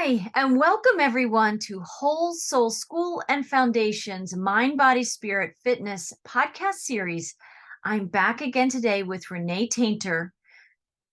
Hi, and welcome everyone to Whole Soul School and Foundation's Mind, Body, Spirit, Fitness podcast series. I'm back again today with Renee Taintor,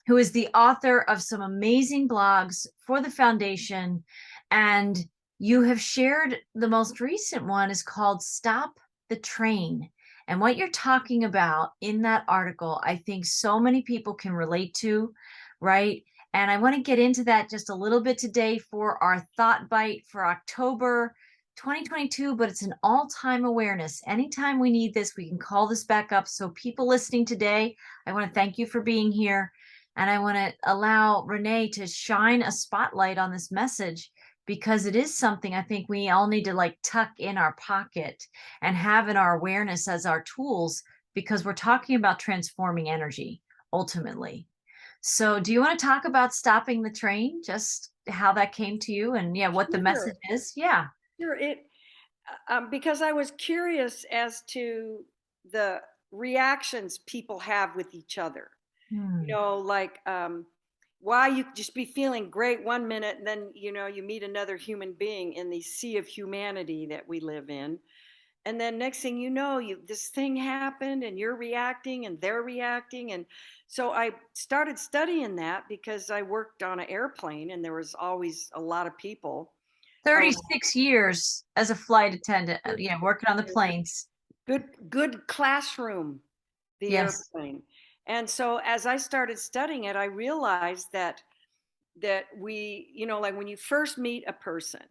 who is the author of some amazing blogs for the foundation. And you have shared the most recent one is called Stop the Train. And what you're talking about in that article, I think so many people can relate to, right? And I want to get into that just a little bit today for our Thought Bite for October 2022, but it's an all-time awareness. Anytime we need this, we can call this back up. So people listening today, I want to thank you for being here. And I want to allow Renee to shine a spotlight on this message because it is something I think we all need to like tuck in our pocket and have in our awareness as our tools, because we're talking about transforming energy ultimately. So do you want to talk about stopping the train, just how that came to you and what the message Sure, is? Yeah. sure. Because I was curious as to the reactions people have with each other. Hmm. Why you could just be feeling great one minute, and then you meet another human being in the sea of humanity that we live in, and then next thing you know, this thing happened, and you're reacting, and they're reacting, and so I started studying that because I worked on an airplane, and there was always a lot of people around. 36 years as a flight attendant, working on the planes. Good classroom, the Yes. airplane. And so as I started studying it, I realized that we, like when you first meet a person,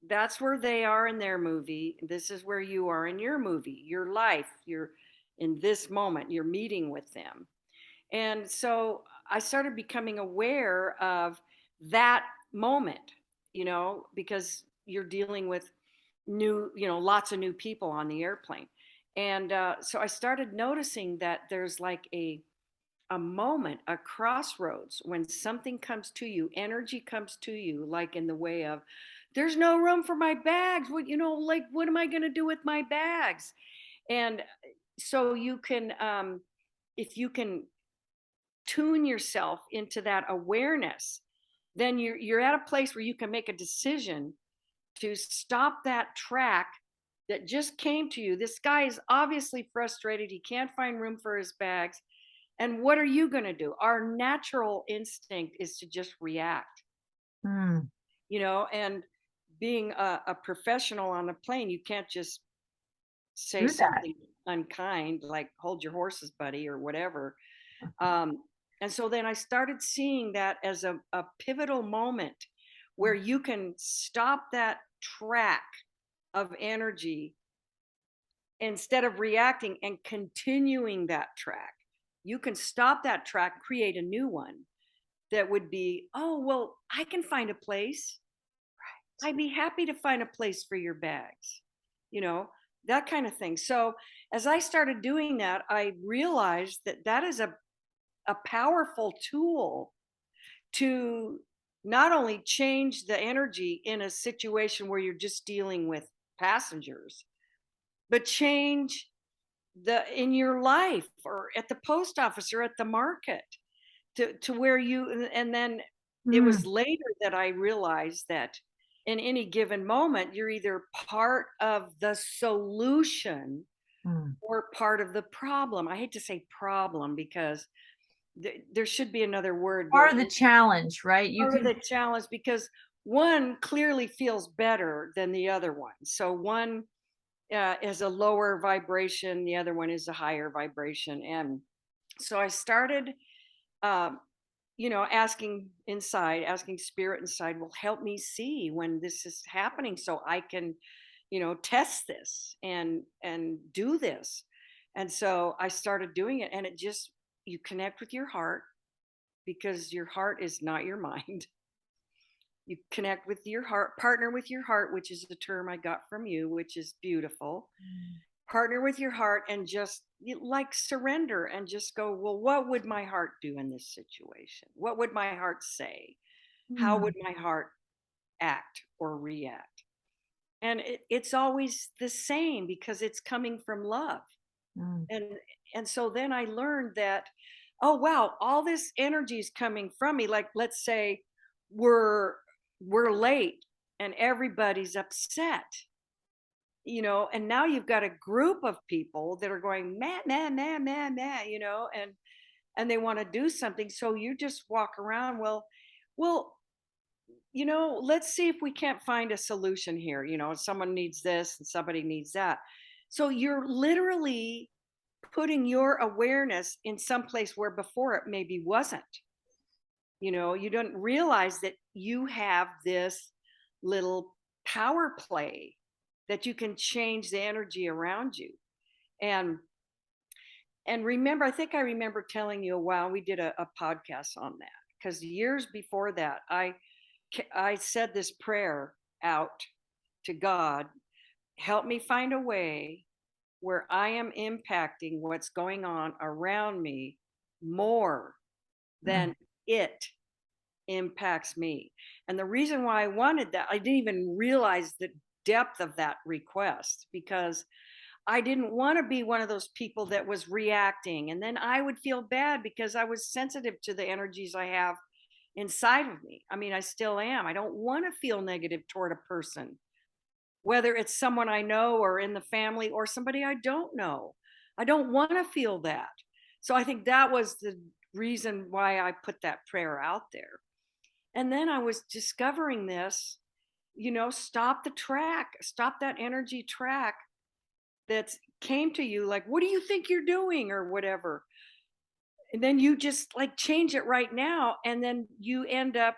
that's where they are in their movie. This is where you are in your movie, your life. You're in this moment, you're meeting with them. And so I started becoming aware of that moment, because you're dealing with lots of new people on the airplane. And so I started noticing that there's like a moment, a crossroads when something comes to you, energy comes to you, like in the way of, there's no room for my bags. Like, what am I going to do with my bags? And so you can, if you can tune yourself into that awareness, then you're at a place where you can make a decision to stop that track that just came to you. This guy is obviously frustrated. He can't find room for his bags. And what are you going to do? Our natural instinct is to just react, Hmm. and being a professional on a plane, you can't just say Do that. something unkind like hold your horses, buddy, or whatever. Um, and so then I started seeing that as a pivotal moment where you can stop that track of energy instead of reacting and continuing that track. You can stop that track, create a new one that would be, oh, well, I can find a place. I'd be happy to find a place for your bags, you know, that kind of thing. So as I started doing that, I realized that that is a powerful tool to not only change the energy in a situation where you're just dealing with passengers, but change the in your life or at the post office or at the market to where you, and then it Hmm. was later that I realized that in any given moment you're either part of the solution Hmm. or part of the problem. I hate to say problem because there should be another word, but Part of the challenge, right? You part of can. the challenge, because one clearly feels better than the other one. So one is a lower vibration, the other one is a higher vibration. And so I started, um, asking spirit inside, well, help me see when this is happening so I can, test this and do this. And so I started doing it, and it just, you connect with your heart, because your heart is not your mind. You connect with your heart, partner with your heart, which is a term I got from you, which is beautiful. Partner with your heart and just like surrender and just go, well, what would my heart do in this situation? What would my heart say? How Hmm. would my heart act or react? And it's always the same because it's coming from love. Hmm. And so then I learned that, oh wow, all this energy is coming from me. Like, let's say we're we're late and everybody's upset, and now you've got a group of people that are going meh, meh, meh, meh, meh, and they want to do something. So you just walk around, well, let's see if we can't find a solution here. Someone needs this and somebody needs that. So you're literally putting your awareness in some place where before it maybe wasn't. You don't realize that you have this little power play that you can change the energy around you. And remember, I think I remember telling you a while, we did a podcast on that, because years before that, I said this prayer out to God: help me find a way where I am impacting what's going on around me more than it impacts me. And the reason why I wanted that, I didn't even realize the depth of that request, because I didn't want to be one of those people that was reacting. And then I would feel bad because I was sensitive to the energies I have inside of me. I mean, I still am. I don't want to feel negative toward a person, whether it's someone I know or in the family or somebody I don't know. I don't want to feel that. So I think that was the reason why I put that prayer out there. And then I was discovering this, stop the track, stop that energy track that came to you, like, what do you think you're doing, or whatever. And then you just like change it right now. And then you end up,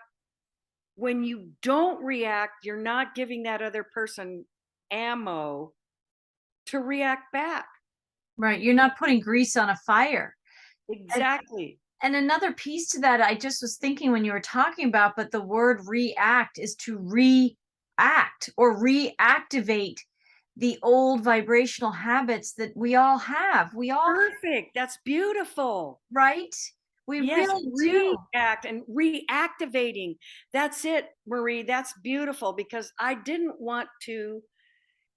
when you don't react, you're not giving that other person ammo to react back. Right. You're not putting grease on a fire. Exactly. And another piece to that, I just was thinking when you were talking about, but the word react is to react or reactivate the old vibrational habits that we all have. We all, Perfect. That's beautiful. right? We Yes, really do. react and reactivating. That's it, Marie. That's beautiful, because I didn't want to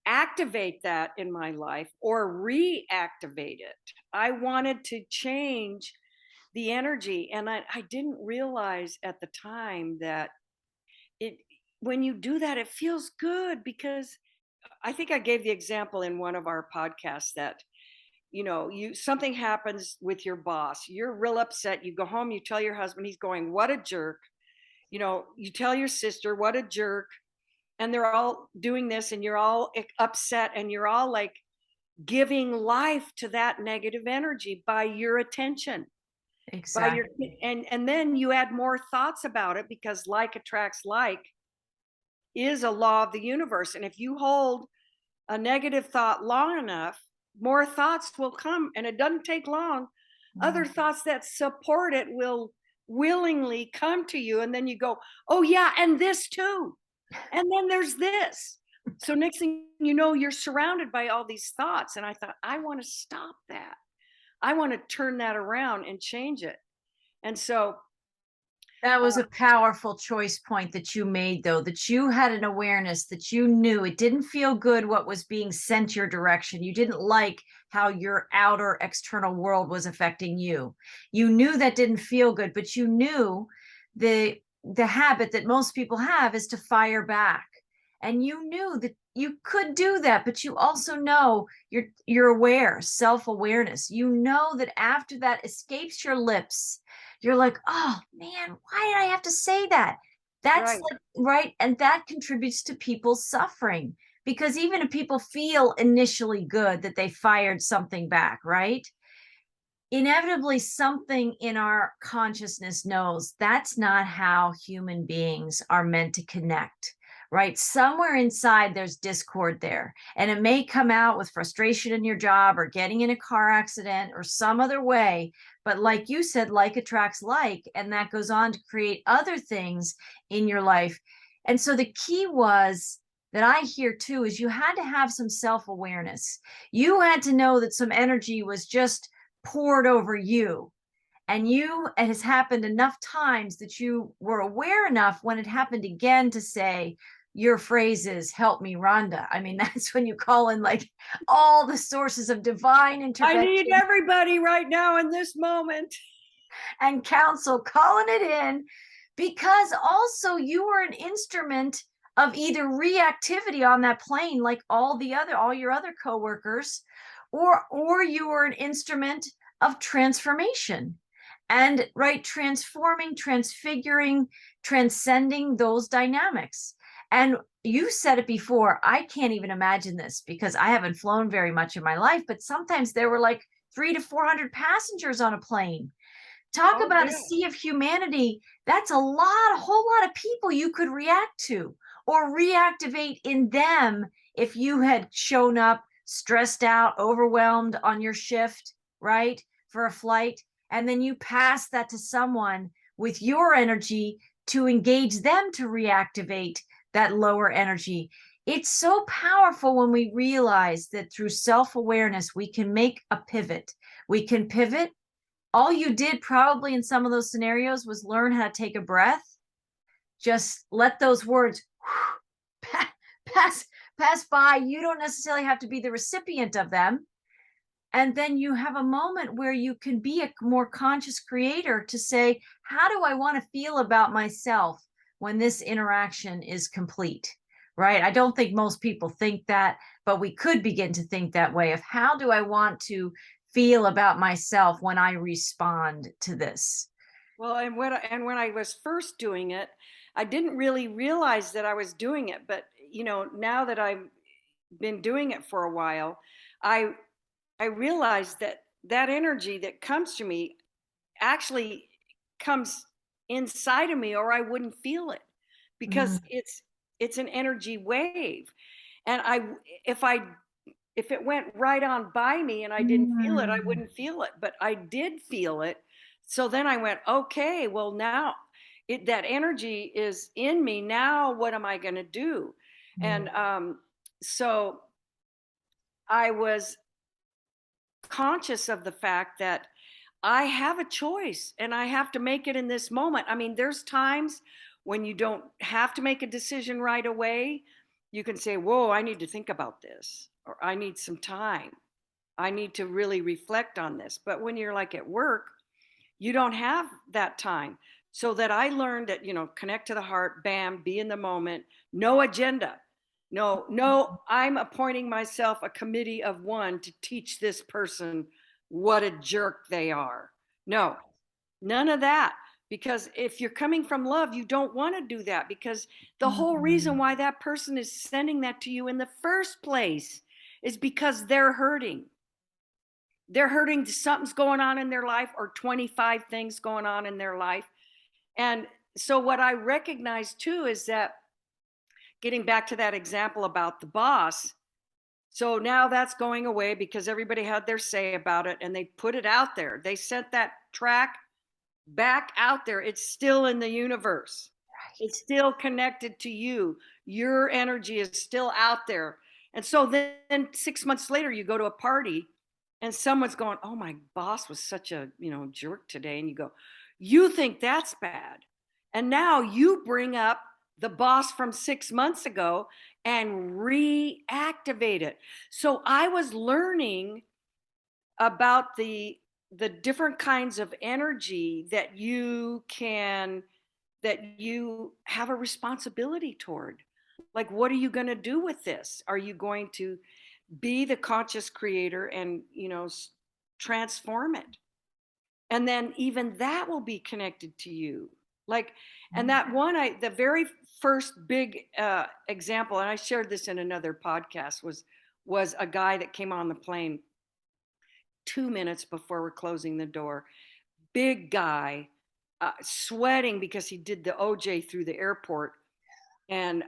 activate that in my life or reactivate it. I wanted to change the energy. And I didn't realize at the time that it, when you do that, it feels good, because I think I gave the example in one of our podcasts that, something happens with your boss, you're real upset, you go home, you tell your husband, he's going, what a jerk. You tell your sister, what a jerk. And they're all doing this, and you're all upset, and you're all like giving life to that negative energy by your attention, by your, Exactly. and then you add more thoughts about it, because like attracts like is a law of the universe. And if you hold a negative thought long enough, more thoughts will come, and it doesn't take long. Other thoughts that support it will willingly come to you, and then you go, oh yeah, and this too, and then there's this. So next thing you know, you're surrounded by all these thoughts. And I thought, I want to stop that. I want to turn that around and change it. And so That was a powerful choice point that you made, though, that you had an awareness that you knew it didn't feel good what was being sent your direction. You didn't like how your outer external world was affecting you. You knew that didn't feel good, but you knew the habit that most people have is to fire back. And you knew that you could do that, but you also know you're aware, self-awareness. You know that after that escapes your lips, you're like, oh man, why did I have to say that? That's right. like, right. And that contributes to people's suffering, because even if people feel initially good that they fired something back, right? Inevitably, something in our consciousness knows that's not how human beings are meant to connect. Right? Somewhere inside, there's discord there. And it may come out with frustration in your job or getting in a car accident or some other way. But like you said, like attracts like, and that goes on to create other things in your life. And so the key was that I hear too is you had to have some self-awareness. You had to know that some energy was just poured over you. And it has happened enough times that you were aware enough when it happened again to say, your phrase is help me, Rhonda. I mean, that's when you call in like all the sources of divine I intervention need everybody right now in this moment. and counsel, calling it in because also you were an instrument of either reactivity on that plane, like all your other coworkers, or you were an instrument of transformation. And right, transforming, transfiguring, transcending those dynamics. And you said it before, I can't even imagine this because I haven't flown very much in my life, but sometimes there were like 300 to 400 passengers on a plane. Talk Oh, about a yeah. sea of humanity. That's a whole lot of people you could react to or reactivate in them if you had shown up stressed out, overwhelmed on your shift, right? For a flight. And then you pass that to someone with your energy to engage them to reactivate that lower energy. It's so powerful when we realize that through self awareness, we can make a pivot. We can pivot. All you did probably in some of those scenarios was learn how to take a breath. Just let those words pass pass by. You don't necessarily have to be the recipient of them. And then you have a moment where you can be a more conscious creator to say, how do I want to feel about myself when this interaction is complete? Right? I don't think most people think that, but we could begin to think that way of how do I want to feel about myself when I respond to this? Well, and when I was first doing it, I didn't really realize that I was doing it. But now that I've been doing it for a while, I I realized that that energy that comes to me actually comes inside of me, or I wouldn't feel it Mm, because it's an energy wave. And if it went right on by me and I didn't feel it, I mm, wouldn't feel it. But I did feel it. So then I went, okay, well now that energy is in me. Now what am I going to do? And mm, so I was conscious of the fact that I have a choice and I have to make it in this moment. I mean, there's times when you don't have to make a decision right away. You can say, whoa, I need to think about this, or I need some time. I need to really reflect on this. But when you're like at work, you don't have that time. So that I learned that, connect to the heart, bam, be in the moment, no agenda. No, I'm appointing myself a committee of one to teach this person what a jerk they are. No, none of that. Because if you're coming from love, you don't want to do that because the whole reason mm, why that person is sending that to you in the first place is because they're hurting. They're hurting, something's going on in their life, or 25 things going on in their life. And so what I recognize too is that, getting back to that example about the boss, so now that's going away because everybody had their say about it and they put it out there. They sent that track back out there. It's still in the universe. It's right. still connected to you. Your energy is still out there. And so then 6 months later, you go to a party and someone's going, oh, my boss was such a, jerk today. And you go, you think that's bad. And now you bring up the boss from 6 months ago and reactivate it. So I was learning about the different kinds of energy that you have a responsibility toward. Like, what are you going to do with this? Are you going to be the conscious creator and transform it? And then even that will be connected to you. Like, and Mm, that one, the very first big example, and I shared this in another podcast, was a guy that came on the plane 2 minutes before we're closing the door. Big guy, sweating because he did the OJ through the airport, and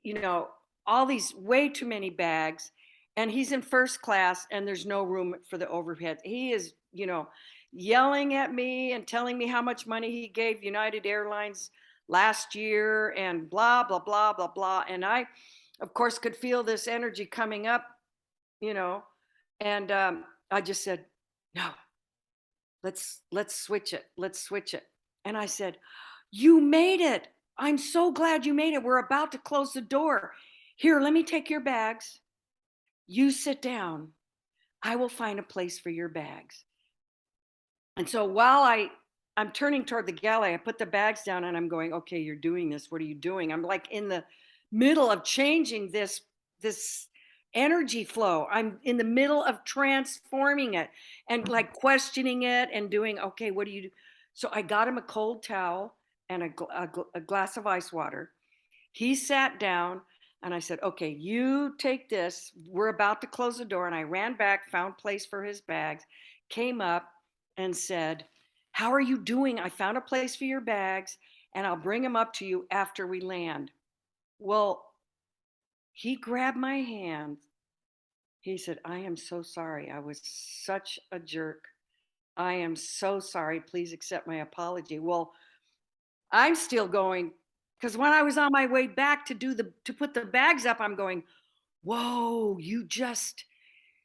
you know, all these way too many bags, and he's in first class, and there's no room for the overhead. He is, yelling at me and telling me how much money he gave United Airlines last year, and blah blah blah blah blah. And I, of course, could feel this energy coming up, you know, and I just said, no, let's switch it. Let's switch it. And I said, you made it. I'm so glad you made it. We're about to close the door. Here, let me take your bags. You sit down. I will find a place for your bags. And so while I'm turning toward the galley. I put the bags down and I'm going, okay, you're doing this. What are you doing? I'm like in the middle of changing this energy flow. I'm in the middle of transforming it and like questioning it and doing, okay, what do you do? So I got him a cold towel and a glass of ice water. He sat down and I said, okay, you take this. We're about to close the door. And I ran back, found place for his bags, came up and said, how are you doing? I found a place for your bags and I'll bring them up to you after we land. Well, he grabbed my hand. He said, I am so sorry. I was such a jerk. I am so sorry. Please accept my apology. Well, I'm still going because when I was on my way back to put the bags up, I'm going, whoa, you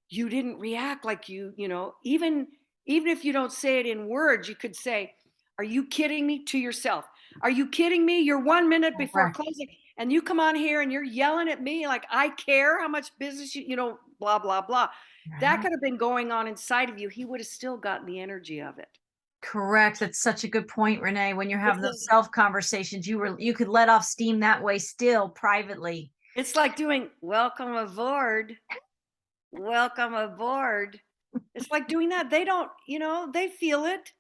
didn't react like even if you don't say it in words, you could say, are you kidding me, to yourself? Are you kidding me? You're 1 minute before Correct. closing and you come on here and you're yelling at me like I care how much business blah, blah, blah. That Right. could have been going on inside of you. He would have still gotten the energy of it. Correct. That's such a good point, Renee. When you're having It's, those a, self conversations, you could let off steam that way still privately. it's like doing welcome aboard. Welcome aboard. It's like doing that. They don't, they feel it.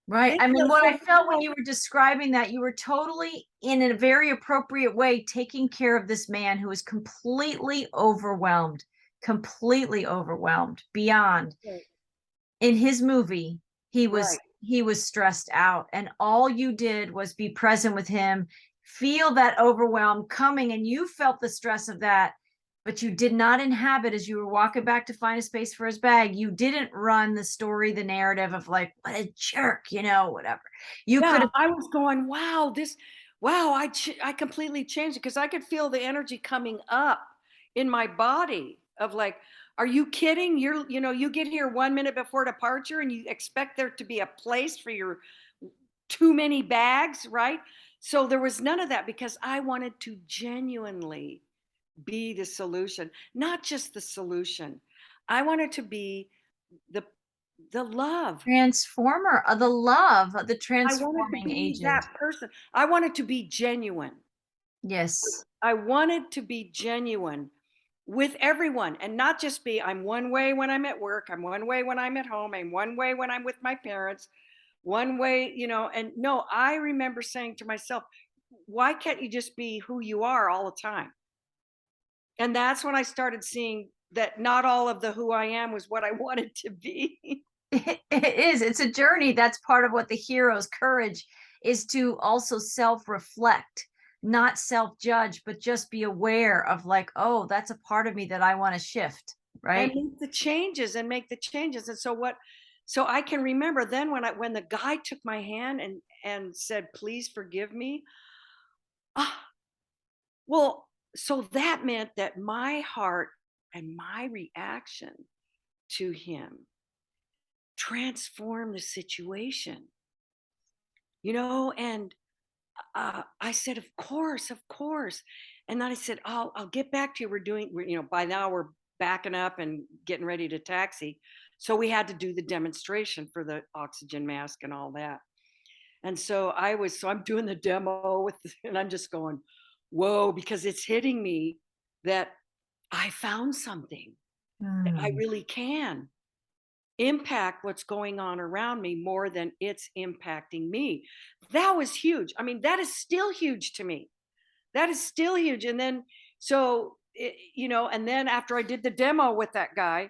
Right. They I mean, feel what so I felt when cool. you were describing that, you were totally in a very appropriate way taking care of this man who was completely overwhelmed beyond. Right. In his movie, Right. he was stressed out, and all you did was be present with him, feel that overwhelm coming, and you felt the stress of that, but you did not inhabit as you were walking back to find a space for his bag. You didn't run the story, the narrative of like, what a jerk, whatever. You could Yeah, have. I was going, wow, I completely changed it because I could feel the energy coming up in my body of like, are you kidding? You get here 1 minute before departure and you expect there to be a place for your too many bags, right? So there was none of that because I wanted to genuinely be the solution, not just the solution. I wanted to be the the love. Transformer of the love, the I wanted to transforming be agent. that person. I wanted to be genuine. Yes. I wanted to be genuine with everyone and not just be, I'm one way when I'm at work, I'm one way when I'm at home, I'm one way when I'm with my parents, one way, and no, I remember saying to myself, why can't you just be who you are all the time? And that's when I started seeing that not all of the who I am was what I wanted to be. It is. It's a journey. That's part of what the hero's courage is, to also self-reflect, not self-judge, but just be aware of like, oh, that's a part of me that I want to shift, And right? make the changes. And so I can remember then when the guy took my hand and said, please forgive me. Ah, well, so that meant that my heart and my reaction to him transformed the situation, and I said, of course. And then I said, I'll get back to you. By now we're backing up and getting ready to taxi. So we had to do the demonstration for the oxygen mask and all that. And so I'm doing the demo and I'm just going, whoa, because it's hitting me that I found something that I Hmm. really can impact what's going on around me more than it's impacting me. That was huge. I mean, that is still huge to me. That is still huge. And then, and then after I did the demo with that guy,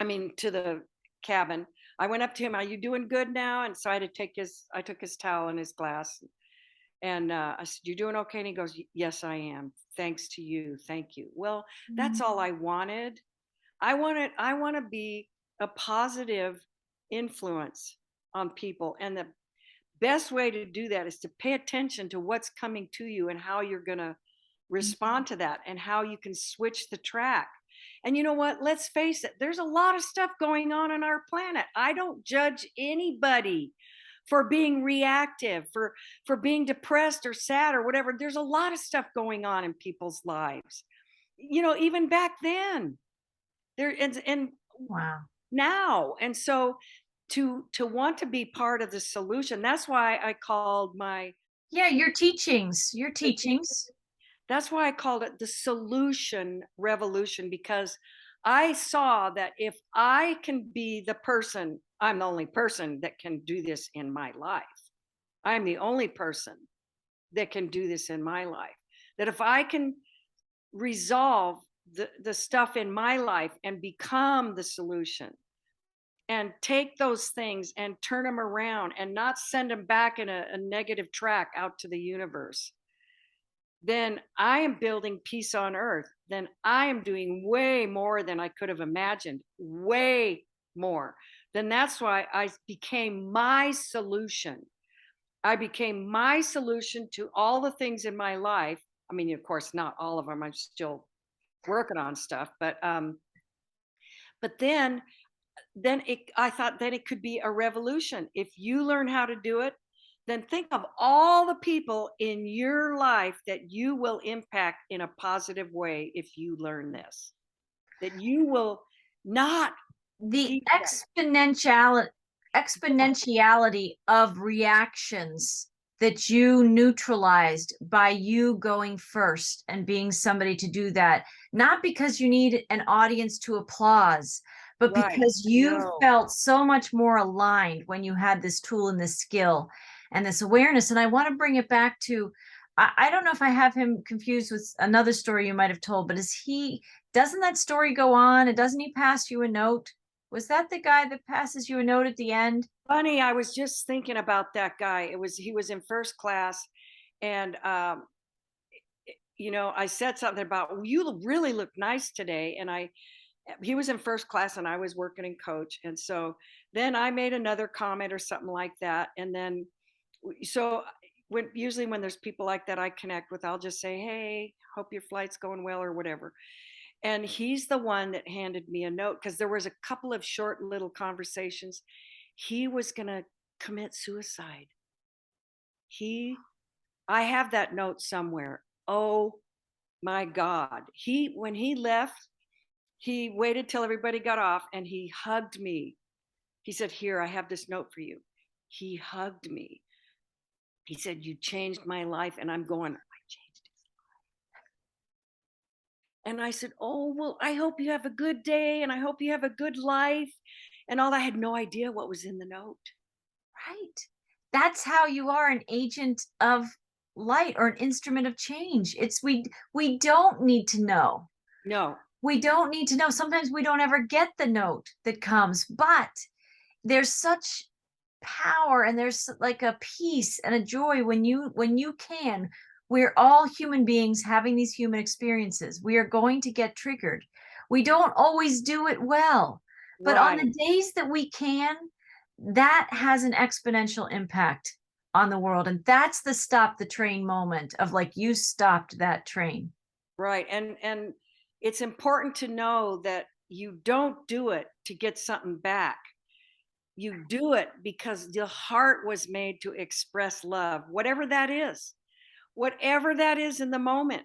to the cabin, I went up to him, are you doing good now? And so I took his towel and his glass. And I said, you doing okay? And he goes, yes, I am. Thanks to you. Thank you. Well, that's all I wanted. I want to be a positive influence on people. And the best way to do that is to pay attention to what's coming to you and how you're going to respond to that and how you can switch the track. And you know what? Let's face it, there's a lot of stuff going on our planet. I don't judge anybody for being reactive, for being depressed or sad or whatever. There's a lot of stuff going on in people's lives. Even back then. And Wow. now. And so to want to be part of the solution. That's why I called my Yeah, your teachings. that's why I called it the solution revolution, because I saw that if I can be the person, I'm the only person that can do this in my life. I'm the only person that can do this in my life. That if I can resolve the stuff in my life and become the solution and take those things and turn them around and not send them back in a negative track out to the universe, then I am building peace on earth. Then I am doing way more than I could have imagined, way more. Then that's why I became my solution. I became my solution to all the things in my life. I mean, of course, not all of them. I'm still working on stuff, but then I thought then it could be a revolution. If you learn how to do it, then think of all the people in your life that you will impact in a positive way if you learn this. That you will not The keep that. exponentiality of reactions that you neutralized by you going first and being somebody to do that, not because you need an audience to applause, but Right. because you No. felt so much more aligned when you had this tool and this skill and this awareness. And I want to bring it back to, I don't know if I have him confused with another story you might have told, but doesn't that story go on and doesn't he pass you a note? Was that the guy that passes you a note at the end? Funny, I was just thinking about that guy. He was in first class, and I said something about, well, you really look nice today, and he was in first class and I was working in coach, and so then I made another comment or something like that, and then so when there's people like that I connect with, I'll just say, hey, hope your flight's going well or whatever. And he's the one that handed me a note because there was a couple of short little conversations. He was going to commit suicide. He I have that note somewhere. Oh my God. When he left, he waited till everybody got off and he hugged me. He said, here, I have this note for you. He hugged me. He said, you changed my life. And I'm going, I changed his life. And I said, oh, well, I hope you have a good day and I hope you have a good life. And all I had no idea what was in the note. Right. That's how you are an agent of light or an instrument of change. We don't need to know. No, We don't need to know. Sometimes we don't ever get the note that comes, but there's such power and there's like a peace and a joy when you can. We're all human beings having these human experiences. We are going to get triggered. We don't always do it well, but on right. the days that we can, that has an exponential impact on the world. And that's the stop the train moment of like you stopped that train. Right. And it's important to know that you don't do it to get something back. You do it because the heart was made to express love, whatever that is in the moment.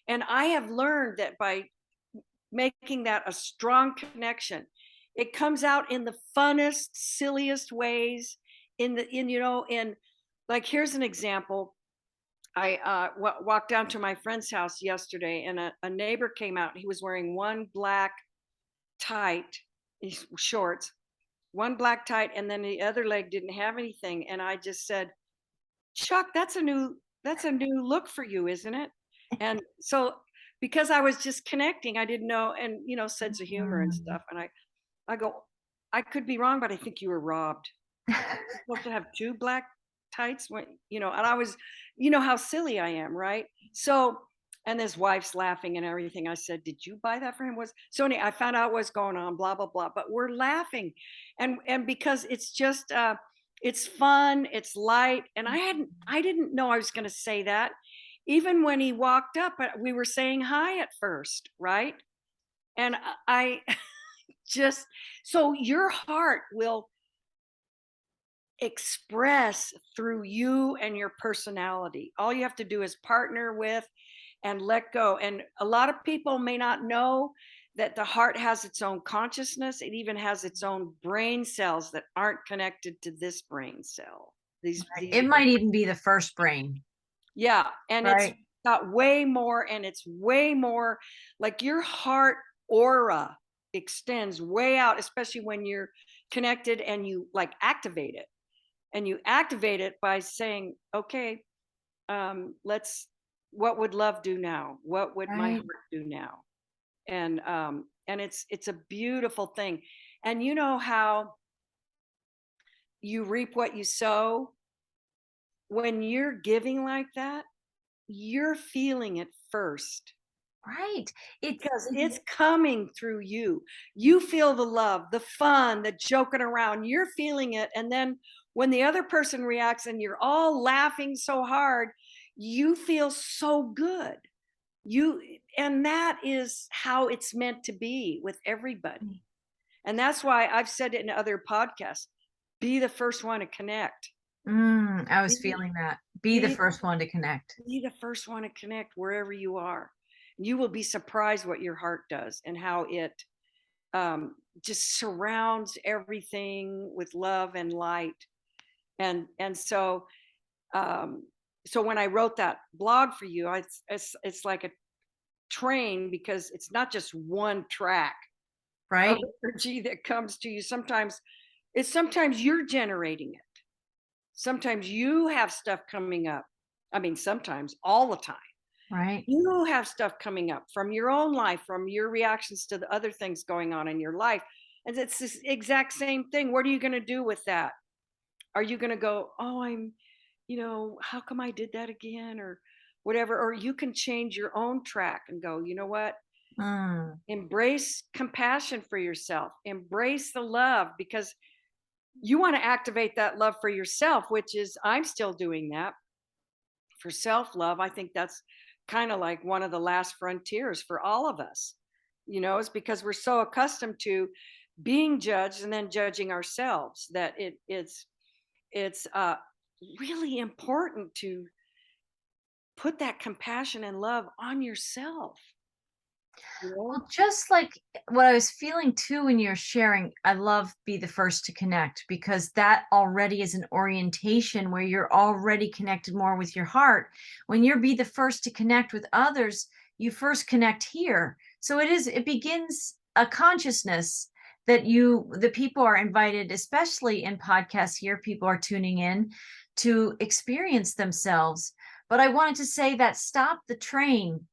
And I have learned that by making that a strong connection, it comes out in the funnest, silliest ways. In like, here's an example. I walked down to my friend's house yesterday, and a neighbor came out. He was wearing one black tight shorts, one black tight, and then the other leg didn't have anything. And I just said, Chuck, that's a new look for you, isn't it? And so because I was just connecting, I didn't know, and sense of humor and Mm. stuff. And I go, I could be wrong, but I think you were robbed. You're supposed to have two black tights and I was, how silly I am, right? So, and his wife's laughing and everything. I said, did you buy that for him? I found out what's going on, blah blah blah, but we're laughing. And because it's just it's fun, it's light. And I didn't know I was going to say that. Even when he walked up, we were saying hi at first, right? And I just, so your heart will express through you and your personality. All you have to do is partner with and let go. And a lot of people may not know that the heart has its own consciousness. It even has its own brain cells that aren't connected to this brain cell. These It might even be the first brain, Yeah, and it's right? got way more, and it's way more like your heart aura extends way out, especially when you're connected and you like activate it. And you activate it by saying, okay, let's, what would love do now? What would my Right. heart do now? And it's a beautiful thing. And you know how you reap what you sow? When you're giving like that, you're feeling it first Right. It's because it, it's coming through you. You feel the love, the fun, the joking around. You're feeling it. And then when the other person reacts and you're all laughing so hard, you feel so good. You and that is how it's meant to be with everybody. And that's why I've said it in other podcasts. Be the first one to connect. I was Be, feeling that. Be the be first one to connect. be the first one to connect wherever you are. You will be surprised what your heart does and how it just surrounds everything with love and light. And um, so when I wrote that blog for you, it's like a train because it's not just one track of Right. energy that comes to you. Sometimes you're generating it. Sometimes you have stuff coming up. I mean, sometimes all the time Right. you have stuff coming up from your own life, from your reactions to the other things going on in your life. And it's this exact same thing. What are you going to do with that? Are you going to go, oh, how come I did that again? Or whatever. Or you can change your own track and go, you know what? Mm, Embrace compassion for yourself, embrace the love because you want to activate that love for yourself, which is, I'm still doing that for self love. I think that's kind of like one of the last frontiers for all of us. It's because we're so accustomed to being judged and then judging ourselves that it's really important to put that compassion and love on yourself. You know? well, just like what I was feeling too when you're sharing, I love be the first to connect because that already is an orientation where you're already connected more with your heart. When you're be the first to connect with others, you first connect here. So it begins a consciousness that the people are invited, especially in podcasts here, people are tuning in to experience themselves. But I wanted to say that stop the train.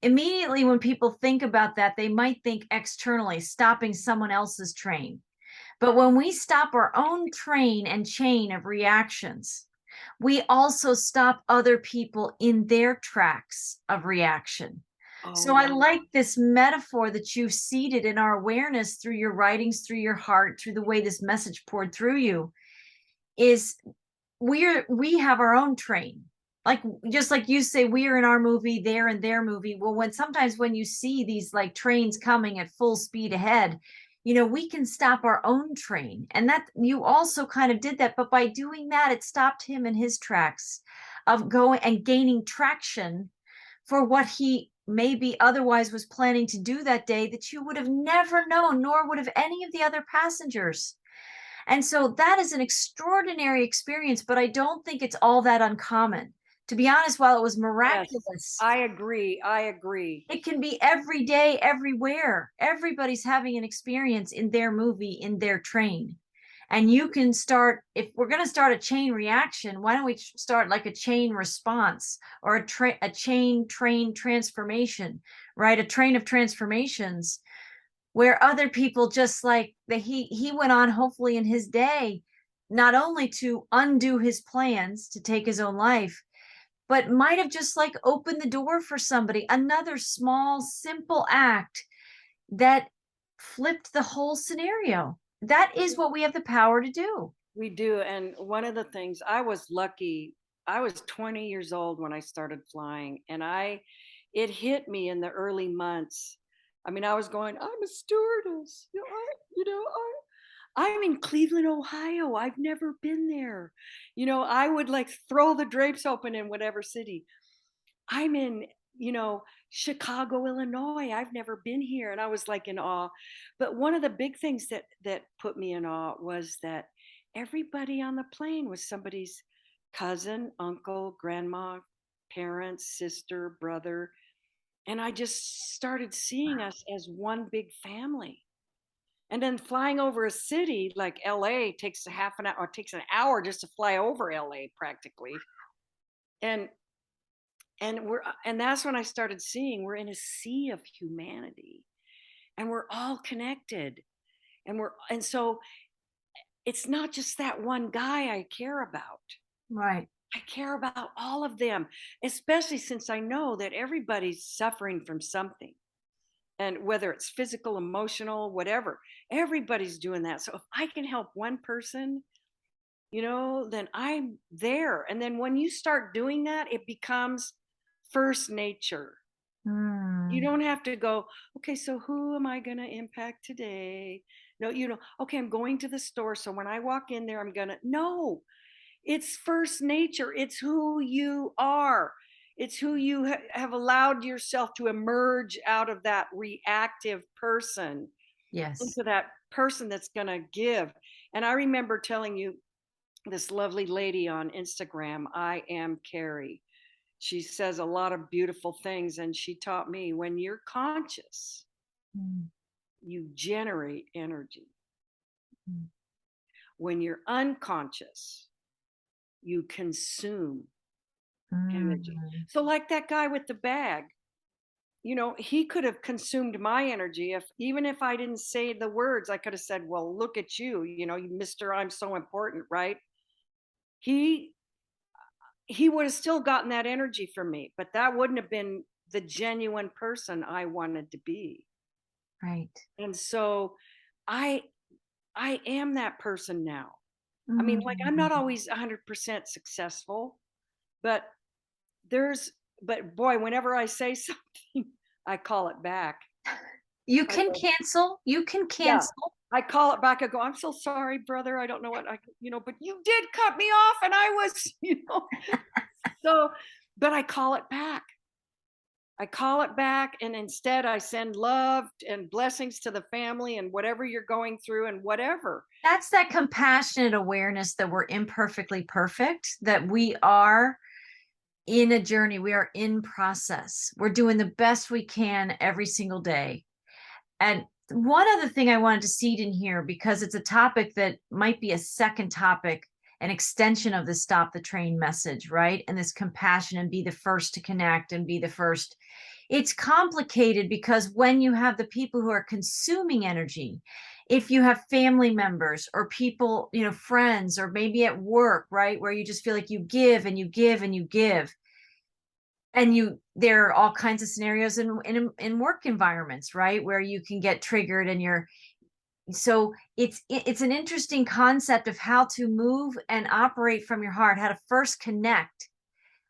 Immediately when people think about that, they might think externally, stopping someone else's train. But when we stop our own train and chain of reactions, we also stop other people in their tracks of reaction. Oh, So I yeah. like this metaphor that you've seeded in our awareness through your writings, through your heart, through the way this message poured through you, is we have our own train, like just like you say, we are in our movie, they're in their movie. Well, when you see these like trains coming at full speed ahead, we can stop our own train. And that you also kind of did that, but by doing that, it stopped him in his tracks of going and gaining traction for what he maybe otherwise was planning to do that day that you would have never known, nor would have any of the other passengers. And so that is an extraordinary experience, but I don't think it's all that uncommon. To be honest, while it was Yes, miraculous, I agree. I agree. it can be every day, everywhere. Everybody's having an experience in their movie, in their train. And you can start, if we're going to start a chain reaction, why don't we start like a chain response or a chain train transformation, right? A train of transformations where other people just like he went on hopefully in his day not only to undo his plans to take his own life but might have just like opened the door for somebody, another small simple act that flipped the whole scenario. That is what we have the power to do. We do. And one of the things, I was lucky, I was 20 years old when I started flying, and it hit me in the early months. I mean, I was going, I'm a stewardess. I'm in Cleveland, Ohio. I've never been there. I would like throw the drapes open in whatever city. I'm in Chicago, Illinois. I've never been here. And I was like in awe. But one of the big things that put me in awe was that everybody on the plane was somebody's cousin, uncle, grandma, parents, sister, brother. And I just started seeing us as one big family. And then flying over a city like LA takes a half an hour, or takes an hour just to fly over LA practically. And and that's when I started seeing we're in a sea of humanity, and we're all connected. And so it's not just that one guy I care about. Right. I care about all of them, especially since I know that everybody's suffering from something. And whether it's physical, emotional, whatever, everybody's doing that. So if I can help one person, then I'm there. And then when you start doing that, it becomes first nature. You Mm. don't have to go, okay, so who am I going to impact today? No, okay, I'm going to the store. So when I walk in there, no, it's first nature. It's who you are. It's who you have allowed yourself to emerge out of that reactive person Yes. into that person that's going to give. And I remember telling you, this lovely lady on Instagram, I am Carrie. She says a lot of beautiful things. And she taught me, when you're conscious, Mm. you generate energy. Mm. When you're unconscious, you consume energy. Mm. So, like that guy with the bag, he could have consumed my energy. If even if I didn't say the words, I could have said, well, look at you, Mr. I'm so important, right? He he would have still gotten that energy from me, but that wouldn't have been the genuine person I wanted to be. Right. And so I I am that person now. I mean, like, I'm not Mm. always 100% successful, but there's but boy, whenever I say something, I call it back. You I can go, cancel. You can yeah. cancel. I call it back. I go, I'm so sorry, brother. I don't know what but you did cut me off and I was, so, but I call it back. I call it back, and instead I send love and blessings to the family and whatever you're going through and whatever. That's that compassionate awareness that we're imperfectly perfect, that we are in a journey, we are in process. We're doing the best we can every single day. And one other thing I wanted to seed in here, because it's a topic that might be a second topic, an extension of the stop the train message, right? And this compassion and be the first to connect and be the first. It's complicated because when you have the people who are consuming energy, if you have family members or people, friends, or maybe at work, right, where you just feel like you give and you give and you give, and there are all kinds of scenarios in work environments, right, where you can get triggered, and it's an interesting concept of how to move and operate from your heart, how to first connect.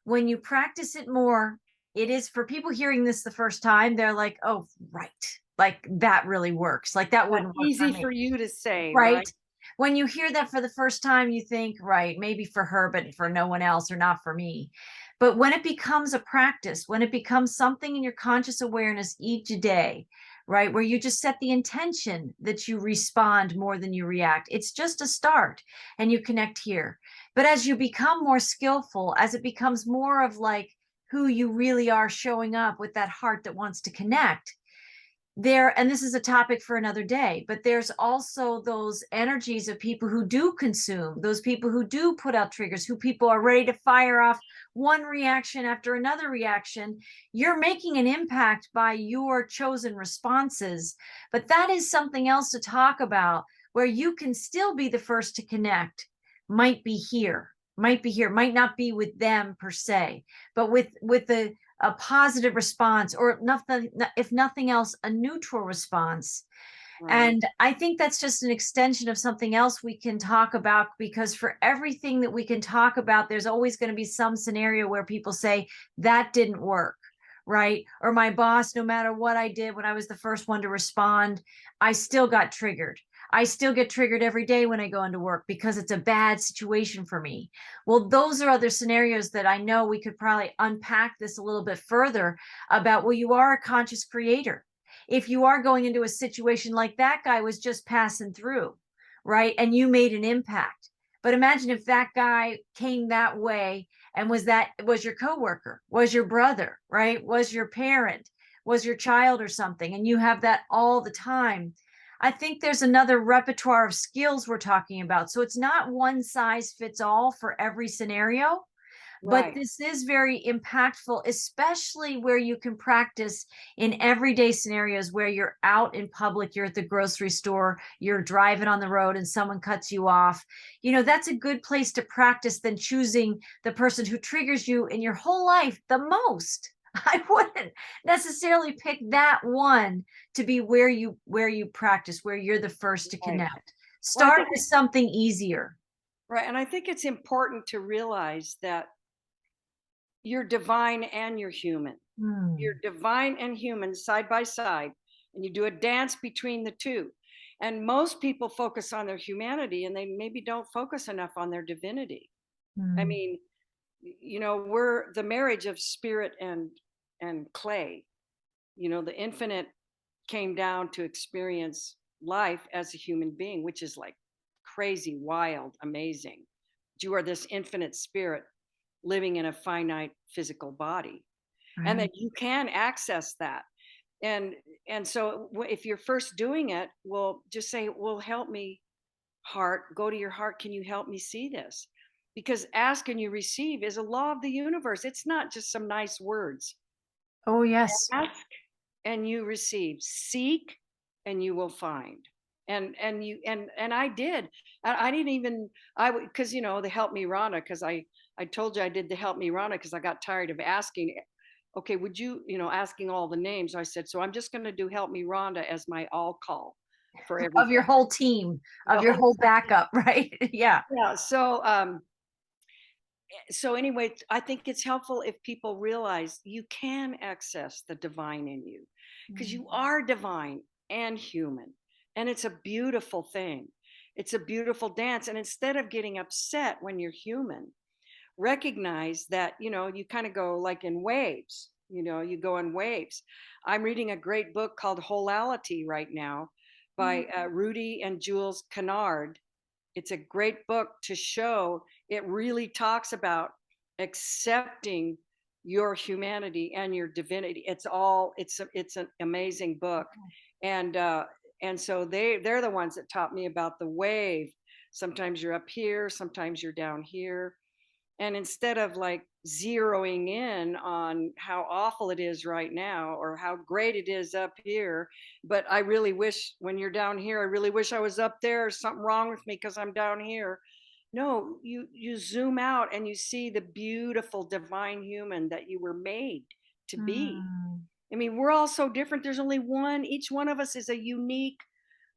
When you practice it more, it is, for people hearing this the first time, they're like, oh, right, like that really works, like that That's wouldn't work for easy me, for you to say, right? right? When you hear that for the first time, you think, right, maybe for her, but for no one else, or not for me. But when it becomes a practice, when it becomes something in your conscious awareness each day, right, where you just set the intention that you respond more than you react, it's just a start, and you connect here. But as you become more skillful, as it becomes more of like who you really are, showing up with that heart that wants to connect, and this is a topic for another day, but there's also those energies of people who do consume, those people who do put out triggers, who people are ready to fire off one reaction after another reaction. You're making an impact by your chosen responses, but that is something else to talk about, where you can still be the first to connect. Might not be with them per se, but with a positive response, or nothing, if nothing else, a neutral response. Right. And I think that's just an extension of something else we can talk about, because for everything that we can talk about, there's always going to be some scenario where people say that didn't work, right? Or my boss, no matter what I did when I was the first one to respond, I still got triggered. I still get triggered every day when I go into work because it's a bad situation for me. Well, those are other scenarios that I know we could probably unpack this a little bit further about, well, you are a conscious creator. If you are going into a situation like that guy was just passing through, right? And you made an impact. But imagine if that guy came that way and was your coworker, was your brother, right? Was your parent, was your child or something, and you have that all the time. I think there's another repertoire of skills we're talking about. So it's not one size fits all for every scenario, but Right. this is very impactful, especially where you can practice in everyday scenarios where you're out in public, you're at the grocery store, you're driving on the road and someone cuts you off. That's a good place to practice than choosing the person who triggers you in your whole life the most. I wouldn't necessarily pick that one to be where you practice, where you're the first to Right. connect. Well, I Start think with something easier. right, and I think it's important to realize that you're divine and you're human. You're Hmm. divine and human side by side, and you do a dance between the two. And most people focus on their humanity and they maybe don't focus enough on their divinity. I Hmm. mean, we're the marriage of spirit and clay. The infinite came down to experience life as a human being, which is like crazy, wild, amazing. You are this infinite spirit living in a finite physical body, and Right. that you can access that. And and so if you're first doing it, well, just say, well, help me, heart. Go to your heart. Can you help me see this? Because ask and you receive is a law of the universe. It's not just some nice words. Oh, yes. Ask and you receive. Seek and you will find. And I did. I didn't even I would, because the help me Rana, because I told you I did the help me Rana because I got tired of asking. Okay, would asking all the names? I said, so I'm just going to do help me Rhonda as my all call for Of your everything. whole team, The of your whole whole backup, right? Yeah. Yeah. So anyway, I think it's helpful if people realize you can access the divine in you, because Mm. you are divine and human, and it's a beautiful thing. It's a beautiful dance, and instead of getting upset when you're human, recognize that you kind of go like in waves. You go in waves. I'm reading a great book called Wholesality right now by Rudy and Jules Kennard. It's a great book to show it really talks about accepting your humanity and your divinity. It's an amazing book. And uh and so they're the ones that taught me about the wave. Sometimes you're up here, sometimes you're down here, and instead of like zeroing in on how awful it is right now or how great it is up here, but I really wish, when you're down here, I really wish I was up there, something wrong with me because I'm down here. No, you zoom out and you see the beautiful divine human that you were made to be. Mm. I mean, we're all so different. There's only one. Each one of us is a unique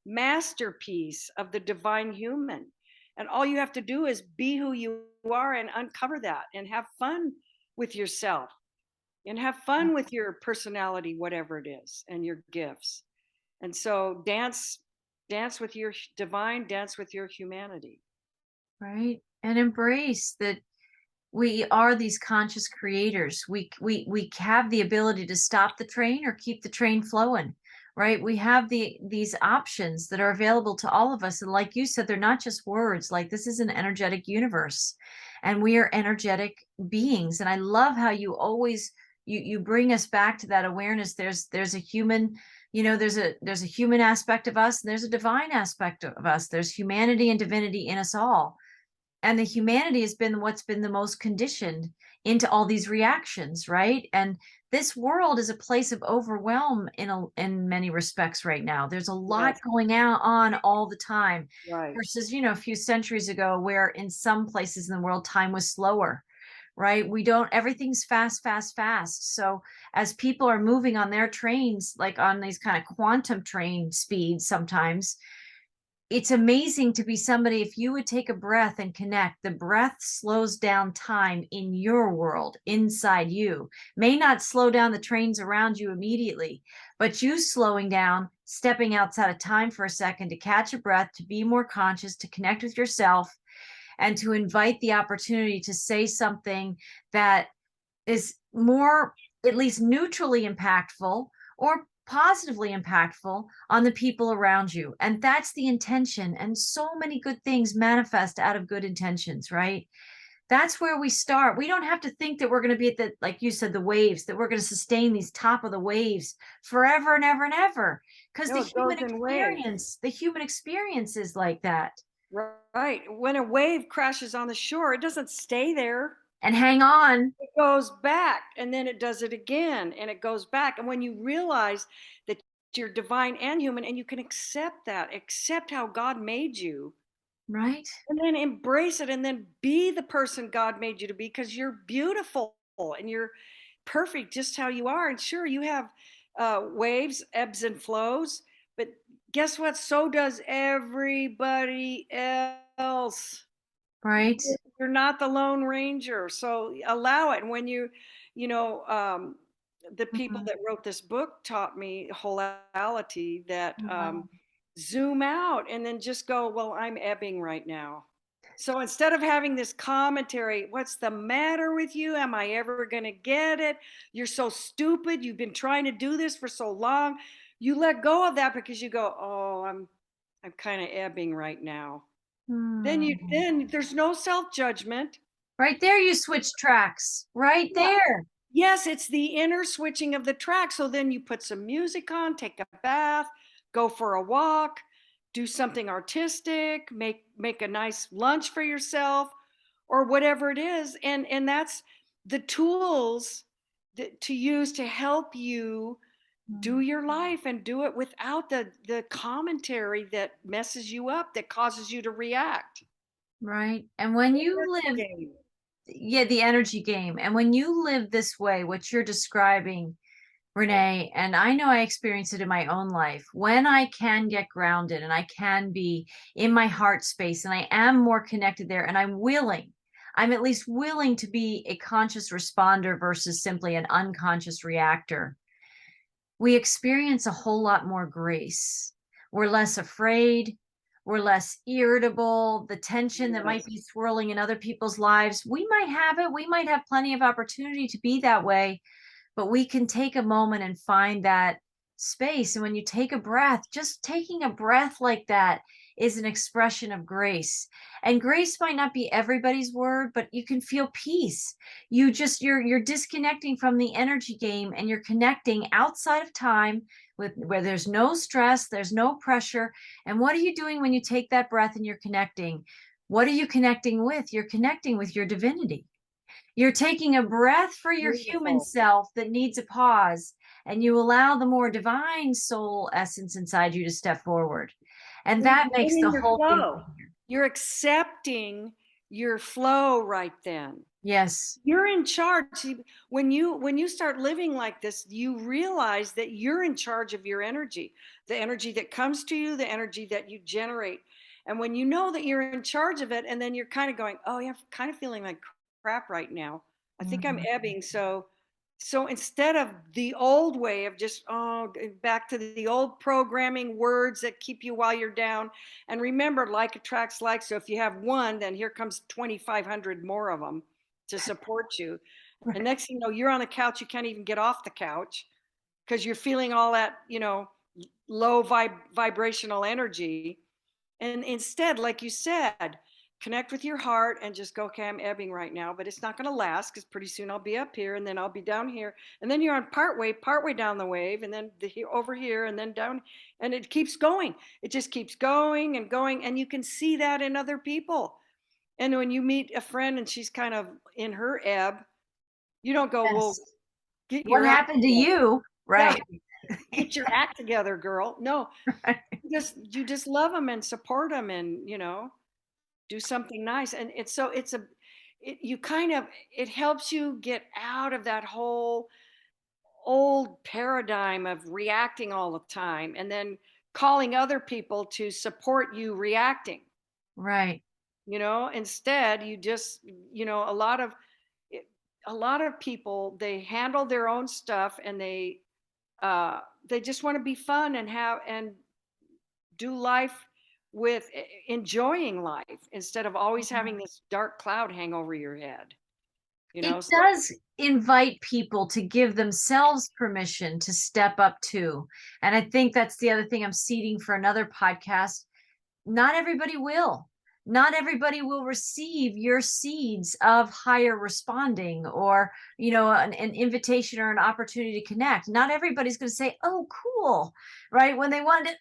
masterpiece of the divine human. And all you have to do is be who you are and uncover that and have fun with yourself and have fun with your personality, whatever it is, and your gifts. And so dance with your divine, dance with your humanity. Right. And embrace that we are these conscious creators. We have the ability to stop the train or keep the train flowing, right? We have these options that are available to all of us. And like you said, they're not just words. Like, this is an energetic universe, and we are energetic beings. And I love how you always you bring us back to that awareness. There's a human, there's a human aspect of us, and there's a divine aspect of us. There's humanity and divinity in us all, and the humanity has been what's been the most conditioned into all these reactions, right? And this world is a place of overwhelm in many respects right now. There's a lot Yes, going on all the time right. versus, a few centuries ago, where in some places in the world time was slower, right? We don't Everything's fast, fast, fast. So as people are moving on their trains, like on these kind of quantum train speeds sometimes, it's amazing to be somebody, if you would take a breath and connect, the breath slows down time in your world, inside you. May not slow down the trains around you immediately, but you slowing down, stepping outside of time for a second to catch a breath, to be more conscious, to connect with yourself, and to invite the opportunity to say something that is more, at least neutrally impactful or positively impactful on the people around you. And that's the intention. And so many good things manifest out of good intentions, right? That's where we start. We don't have to think that we're going to be at the, like you said, the waves, that we're going to sustain these top of the waves forever and ever and ever. Because No, it goes in waves. the human experience is like that. Right. When a wave crashes on the shore, it doesn't stay there. And hang on, It goes back and then it does it again and it goes back. And when you realize that you're divine and human and you can accept that, accept how God made you, right? and then embrace it and then be the person God made you to be because you're beautiful and you're perfect just how you are. And sure, you have waves, ebbs and flows, but guess what? So does everybody else. Right. You're not the Lone Ranger, so allow it. And when the people Mhm. that wrote this book taught me wholesality that Wow. zoom out and then just go, well, I'm ebbing right now. So instead of having this commentary, what's the matter with you? Am I ever going to get it? You're so stupid. You've been trying to do this for so long. You let go of that because you go, oh, I'm kind of ebbing right now. Hmm. Then there's no self-judgment. Right there, you switch tracks. Right Yeah. there. Yes, it's the inner switching of the track. So then you put some music on, take a bath, go for a walk, do something artistic, make a nice lunch for yourself or whatever it is. And that's the tools to use to help you do your life and do it without the commentary that messes you up, that causes you to react. Right. And when you live, Game. yeah, the energy game. And when you live this way, what you're describing, Renee, and I know I experience it in my own life, when I can get grounded and I can be in my heart space and I am more connected there and I'm at least willing to be a conscious responder versus simply an unconscious reactor, we experience a whole lot more grace. We're less afraid. We're less irritable. The tension that might Yes. be swirling in other people's lives, we might have it. We might have plenty of opportunity to be that way, but we can take a moment and find that space. And when you take a breath, just taking a breath like that is an expression of grace. And grace might not be everybody's word, but you can feel peace. You're disconnecting from the energy game and you're connecting outside of time with where there's no stress, there's no pressure. And what are you doing when you take that breath and you're connecting? What are you connecting with? You're connecting with your divinity. You're taking a breath for your human Beautiful. self that needs a pause, and you allow the more divine soul essence inside you to step forward. And You're that makes the getting your whole thing flow. easier. You're accepting your flow right then. Yes. You're in charge. See, when you start living like this, you realize that you're in charge of your energy, the energy that comes to you, the energy that you generate. And when you know that you're in charge of it, and then you're kind of going, oh yeah, I'm kind of feeling like crap right now. I think I'm Mhm. ebbing. So instead of the old way of just back to the old programming words that keep you while you're down, and remember, like attracts like. So if you have one, then here comes 2,500 more of them to support you. And Right. next thing you know, you're on the couch, you can't even get off the couch because you're feeling all that, low vibrational energy. And instead, like you said, connect with your heart and just go, okay, I'm ebbing right now, but it's not going to last because pretty soon I'll be up here and then I'll be down here. And then you're on partway down the wave and then over here and then down. And it keeps going. It just keeps going and going. And you can see that in other people. And when you meet a friend and she's kind of in her ebb, you don't go, well, Yes. get What your act happened to together. you? Yeah, Right. get your act together, girl. No, you just love them and support them and, do something nice. And you kind of, it helps you get out of that whole old paradigm of reacting all the time and then calling other people to support you reacting. Right. Instead you just, it- a lot of people, they handle their own stuff, and they just want to be fun and have and do life with enjoying life, instead of always having this dark cloud hang over your head. It So does invite people to give themselves permission to step up too. And I think that's the other thing I'm seeding for another podcast. Not everybody will. Not everybody will receive your seeds of higher responding, or, an invitation or an opportunity to connect. Not everybody's going to say, "Oh, cool." Right? When they want to,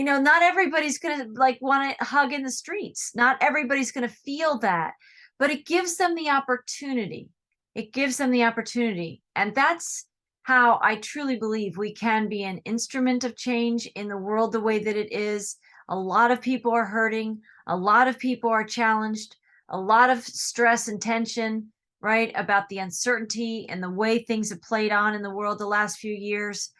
not everybody's going to like want to hug in the streets. Not everybody's going to feel that, but it gives them the opportunity. It gives them the opportunity. And that's how I truly believe we can be an instrument of change in the world the way that it is. A lot of people are hurting. A lot of people are challenged. A lot of stress and tension, right? About the uncertainty and the way things have played on in the world the last few years.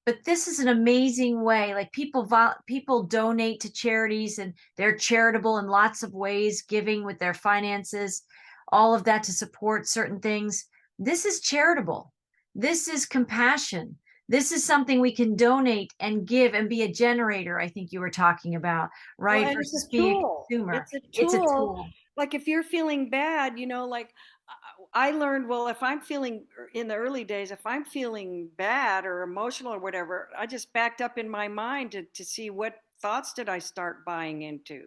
But this is an amazing way. Like people donate to charities, and they're charitable in lots of ways, giving with their finances, all of that to support certain things. This is charitable. This is compassion. This is something we can donate and give and be a generator, I think you were talking about, Well, right? and it's Versus a being a tool. consumer. It's a It's a tool. tool. Like if you're feeling bad, like I learned, well, if I'm feeling in the early days, if I'm feeling bad or emotional or whatever, I just backed up in my mind to see what thoughts did I start buying into.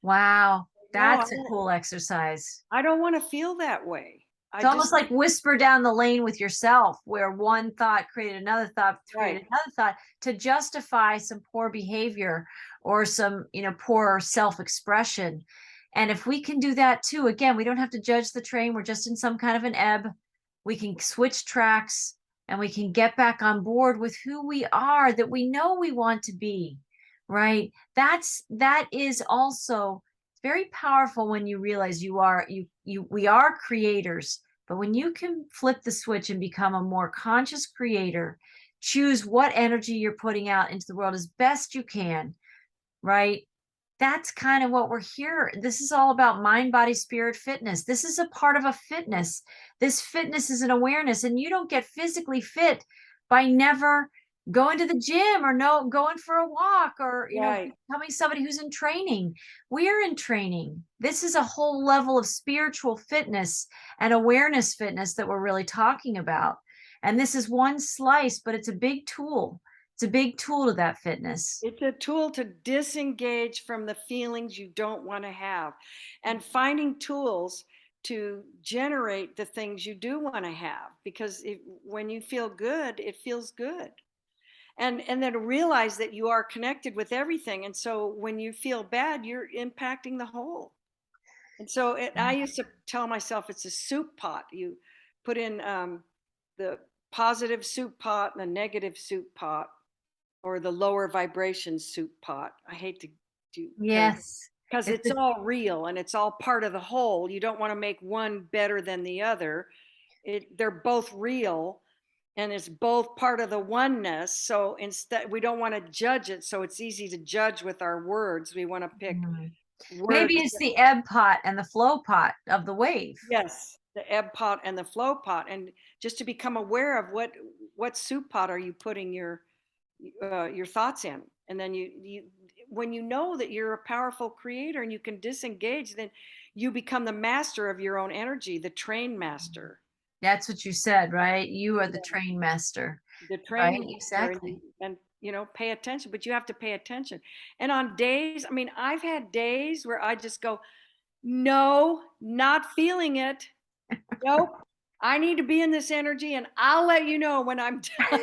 Wow. No, That's a cool exercise. I don't want to feel that way. It's I almost just, like whisper down the lane with yourself, where one thought created another thought, right. created another thought to justify some poor behavior or some, poor self-expression. And if we can do that too, again, we don't have to judge the train. We're just in some kind of an ebb. We can switch tracks and we can get back on board with who we are, that we know we want to be, right? That is also very powerful when you realize we are creators. But when you can flip the switch and become a more conscious creator, choose what energy you're putting out into the world as best you can, right? That's kind of what we're here. This is all about mind, body, spirit, fitness. This is a part of a fitness. This fitness is an awareness, and you don't get physically fit by never going to the gym or no going for a walk, or Right. becoming somebody who's in training. We're in training. This is a whole level of spiritual fitness and awareness fitness that we're really talking about. And this is one slice, but it's a big tool. It's a big tool to that fitness. It's a tool to disengage from the feelings you don't want to have, and finding tools to generate the things you do want to have, because when you feel good, it feels good. And then realize that you are connected with everything, and so when you feel bad, you're impacting the whole. And so I used to tell myself it's a soup pot. You put in the positive soup pot and the negative soup pot, or the lower vibration soup pot. I hate to do, Yes. because It's it's all real and it's all part of the whole. You don't want to make one better than the other. They're both real, and it's both part of the oneness. So instead, we don't want to judge it. So it's easy to judge with our words. We want to pick maybe words. it's the ebb pot and the flow pot of the wave. Yes, the ebb pot and the flow pot, and just to become aware of what soup pot are you putting your thoughts in. And then you when you know that you're a powerful creator and you can disengage, then you become the master of your own energy, the train master. That's what you said, right? You are the Yeah, train master, the right? train master. and Exactly. and pay attention, but you have to pay attention. And on days, I mean, I've had days where I just go, no, not feeling it. Nope, I need to be in this energy, and I'll let you know when I'm done.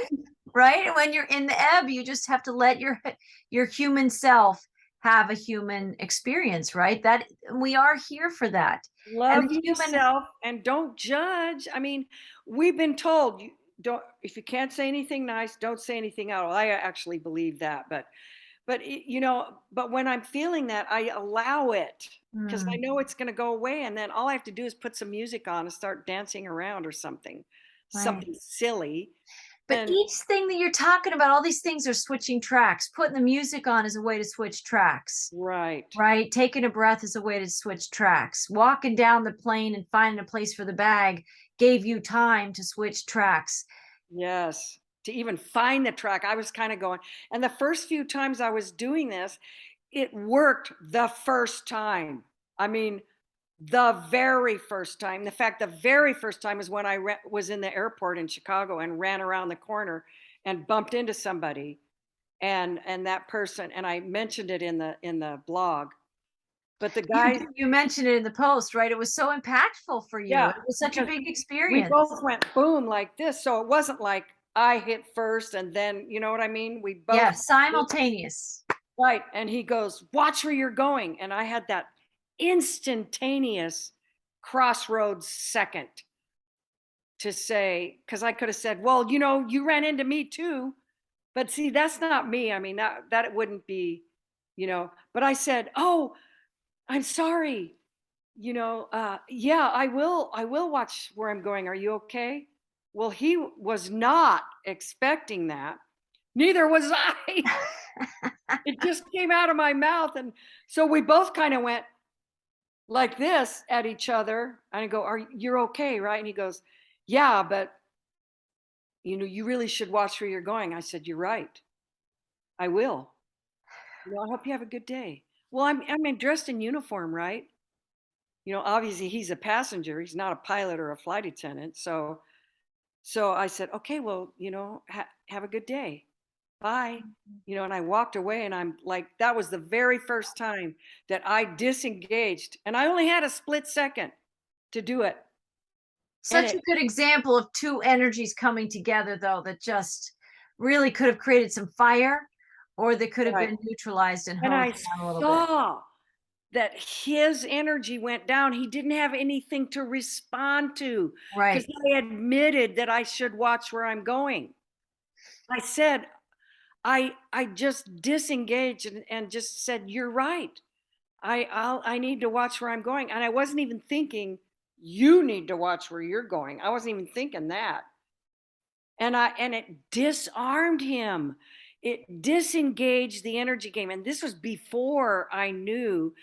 Right? And when you're in the ebb, you just have to let your human self have a human experience, right? That we are here for that. And Love the human, yourself and don't judge. I mean, we've been told, you don't, if you can't say anything nice, don't say anything out. Well, I actually believe that, but when I'm feeling that, I allow it, because I hmm, know it's going to go away, and then all I have to do is put some music on and start dancing around or something right. silly. But And each thing that you're talking about, all these things are switching tracks. Putting the music on is a way to switch tracks, right. right? Taking a breath is a way to switch tracks. Walking down the plane and finding a place for the bag gave you time to switch tracks. Yes. To even find the track, I was kind of going. And the first few times I was doing this, it worked the first time. I mean, the very first time. In fact, the very first time is when I was in the airport in Chicago and ran around the corner and bumped into somebody, and that person, and I mentioned it in the blog. But the You guy, you mentioned it in the post, right? It was so impactful for you. yeah, It was such a because big we experience. both went boom like this. So it wasn't like I hit first and then, you know what I mean? We both, Yeah, simultaneous. right. And he goes, watch where you're going. And I had that instantaneous crossroads second to say, because I could have said, well, you ran into me too. But see, that's not me. I mean, that wouldn't be, but I said, oh, I'm sorry. Yeah, I will watch where I'm going. Are you okay? Well, he was not expecting that. Neither was I. It just came out of my mouth. And so we both kind of went like this at each other. And I go, you're okay, right? And he goes, yeah, but you really should watch where you're going. I said, you're right. I will. I hope you have a good day. Well, I'm dressed in uniform, right? Obviously he's a passenger. He's not a pilot or a flight attendant. So I said, okay, well, have a good day. Bye. And I walked away, and I'm like, that was the very first time that I disengaged, and I only had a split second to do it. And Such it, a good example of two energies coming together, though, that just really could have created some fire, or they could have right. been neutralized and And hosed I down a little bit. saw that his energy went down. He didn't have anything to respond to because Right, I admitted that I should watch where I'm going. I said, I just disengaged and just said, you're right. I need to watch where I'm going. And I wasn't even thinking you need to watch where you're going. I wasn't even thinking that. And it disarmed him. It disengaged the energy game. And this was before I knew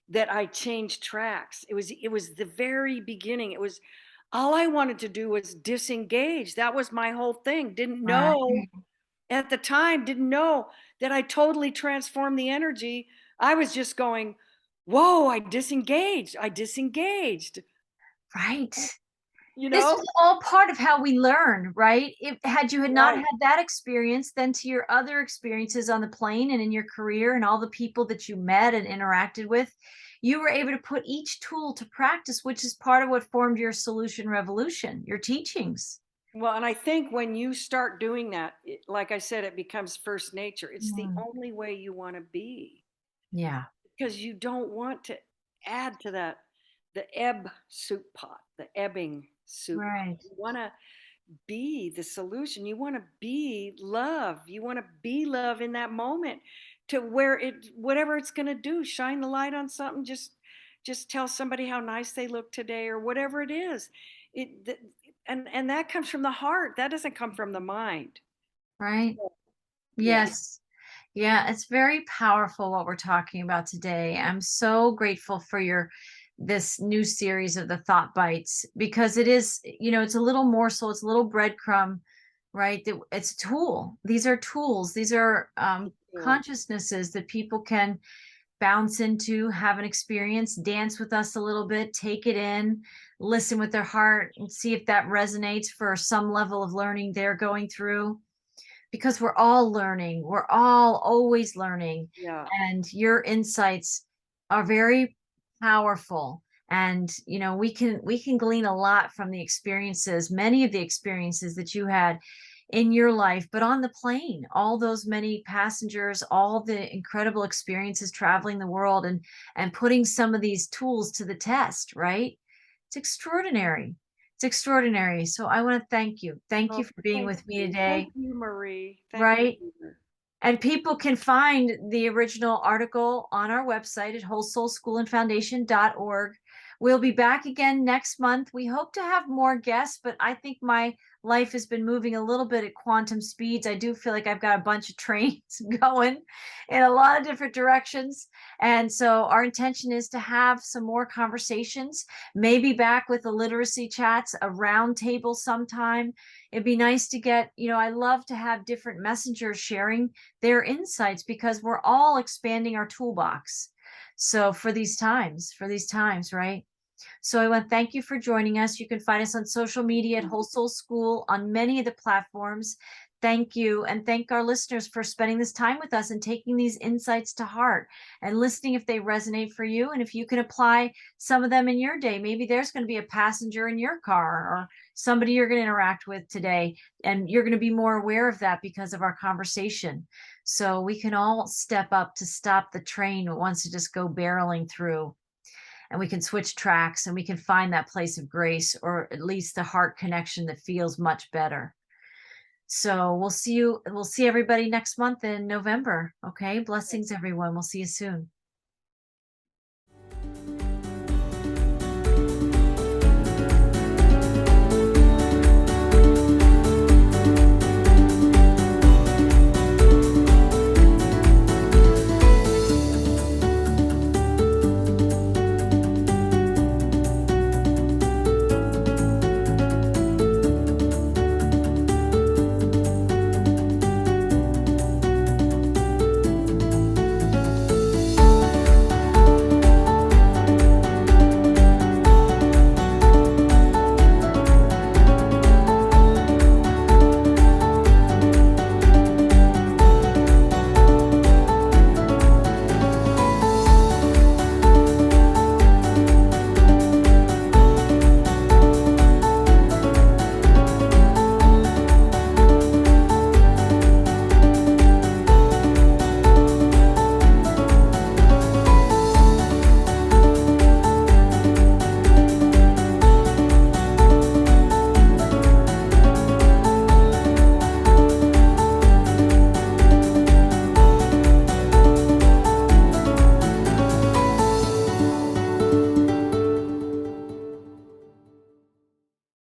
that I changed tracks. It was the very beginning. It was all I wanted to do was disengage. That was my whole thing. Didn't right, know at the time, didn't know that I totally transformed the energy. I was just going, whoa, I disengaged. I disengaged. right. You This know? is all part of how we learn, right? If had you had not Right. had that experience, then to your other experiences on the plane and in your career and all the people that you met and interacted with, you were able to put each tool to practice, which is part of what formed your solution revolution, your teachings. Well, and I think when you start doing that, like I said, it becomes first nature. It's the Mm, only way you want to be yeah, because you don't want to add to that the ebb soup pot, the ebbing soup pot. right, You want to be the solution. You want to be love. You want to be love in that moment to where whatever it's going to do, shine the light on something, just tell somebody how nice they look today or whatever it is. And that comes from the heart. That doesn't come from the mind. right. Yeah. Yes. Yeah, it's very powerful what we're talking about today. I'm so grateful for your this new series of the thought bites because it is, it's a little morsel, it's a little breadcrumb, right? It's a tool. These are tools. These are Cool. consciousnesses that people can bounce into, have an experience, dance with us a little bit, take it in, listen with their heart, and see if that resonates for some level of learning they're going through because we're all learning. We're all always learning. Yeah. And your insights are very powerful. And we can glean a lot from the experiences, many of the experiences that you had in your life, but on the plane, all those many passengers, all the incredible experiences traveling the world and putting some of these tools to the test, right? It's extraordinary. It's extraordinary. So I want to thank you. Thank you Oh, for being thank with me you. Thank today. you, Marie. Thank you, Right? Peter. And people can find the original article on our website at wholesoulschoolandfoundation.org. We'll be back again next month. We hope to have more guests, but I think my life has been moving a little bit at quantum speeds. I do feel like I've got a bunch of trains going in a lot of different directions. And so our intention is to have some more conversations, maybe back with the literacy chats, a round table sometime. It'd be nice to get, I love to have different messengers sharing their insights because we're all expanding our toolbox. So for these times, right? So I want to thank you for joining us. You can find us on social media at Whole Soul School on many of the platforms. Thank you. And thank our listeners for spending this time with us and taking these insights to heart and listening if they resonate for you. And if you can apply some of them in your day, maybe there's going to be a passenger in your car or somebody you're going to interact with today. And you're going to be more aware of that because of our conversation. So we can all step up to stop the train that wants to just go barreling through. And we can switch tracks and we can find that place of grace, or at least the heart connection that feels much better. So we'll see everybody next month in November. Okay. Blessings, everyone. We'll see you soon.